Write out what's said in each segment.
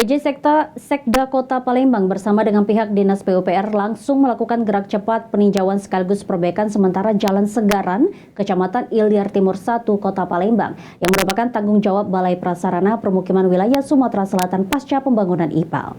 Sekda Kota Palembang bersama dengan pihak Dinas PUPR langsung melakukan gerak cepat peninjauan sekaligus perbaikan sementara Jalan Segaran, Kecamatan Ilir Timur 1, Kota Palembang, yang merupakan tanggung jawab Balai Prasarana Permukiman Wilayah Sumatera Selatan pasca pembangunan IPAL.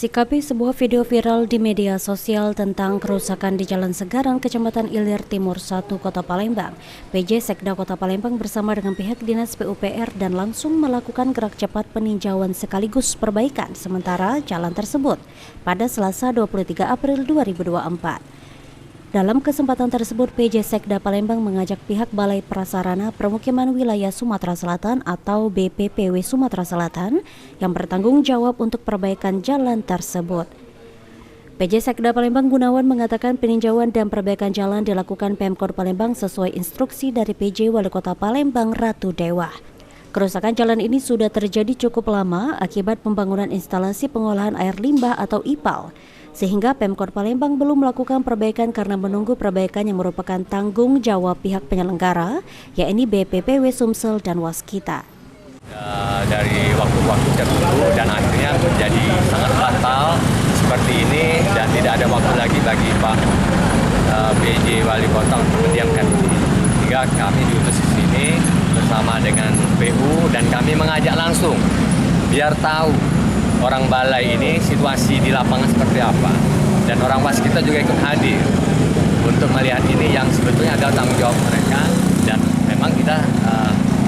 Sikapi sebuah video viral di media sosial tentang kerusakan di Jalan Segaran, Kecamatan Ilir Timur 1, Kota Palembang, PJ Sekda Kota Palembang bersama dengan pihak Dinas PUPR dan langsung melakukan gerak cepat peninjauan sekaligus perbaikan sementara jalan tersebut pada Selasa 23 April 2024. Dalam kesempatan tersebut, PJ Sekda Palembang mengajak pihak Balai Prasarana Permukiman Wilayah Sumatera Selatan atau BPPW Sumatera Selatan yang bertanggung jawab untuk perbaikan jalan tersebut. PJ Sekda Palembang Gunawan mengatakan peninjauan dan perbaikan jalan dilakukan Pemkot Palembang sesuai instruksi dari PJ Wali Kota Palembang Ratu Dewa. Kerusakan jalan ini sudah terjadi cukup lama akibat pembangunan instalasi pengolahan air limbah atau IPAL. Sehingga Pemkot Palembang belum melakukan perbaikan karena menunggu perbaikan yang merupakan tanggung jawab pihak penyelenggara, yakni BPPW Sumsel dan Waskita. Dari waktu-waktu tertentu dan akhirnya menjadi sangat fatal seperti ini dan tidak ada waktu lagi bagi Pak PJ Wali Kota untuk mendiamkan diri. Sehingga kami diutus di sini bersama dengan PU dan kami mengajak langsung biar tahu orang balai ini situasi di lapangan seperti apa, dan orang waskita juga ikut hadir untuk melihat ini yang sebetulnya adalah tanggung jawab mereka dan memang kita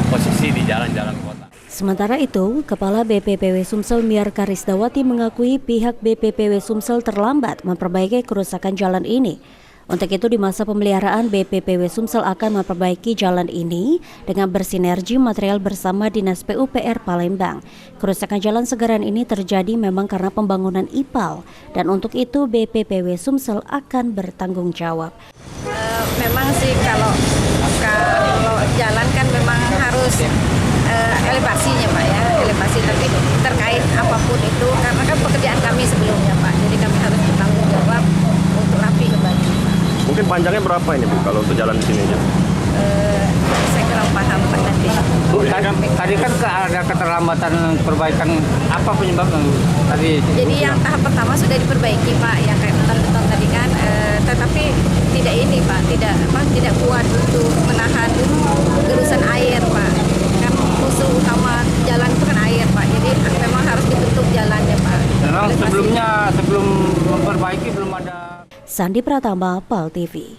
posisi di jalan-jalan kota. Sementara itu, Kepala BPPW Sumsel Miar Karisdawati mengakui pihak BPPW Sumsel terlambat memperbaiki kerusakan jalan ini. Untuk itu di masa pemeliharaan BPPW Sumsel akan memperbaiki jalan ini dengan bersinergi material bersama Dinas PUPR Palembang. Kerusakan Jalan Segaran ini terjadi memang karena pembangunan IPAL dan untuk itu BPPW Sumsel akan bertanggung jawab. Memang sih kalau jalan kan memang harus elevasinya Pak ya, elevasi, tapi terkait apapun itu karena kan pekerjaan kami sebelumnya Pak, jadi kami harus bertanggung jawab untuk rapi kembali. Mungkin panjangnya berapa ini Bu kalau untuk jalan di sini aja? Saya kurang paham Pak nanti. Bu, tadi kan ada keterlambatan perbaikan, apa penyebabnya tadi? Jadi yang tahap pertama sudah diperbaiki Pak, yang kayak beton-beton tadi kan, tetapi tidak ini Pak, tidak kuat untuk menahan gerusan air Pak. Kan musuh utama jalan itu kan air Pak, jadi memang harus dibentuk jalannya Pak. Memang sebelum memperbaiki belum ada. Sandi Pratama, PAL TV.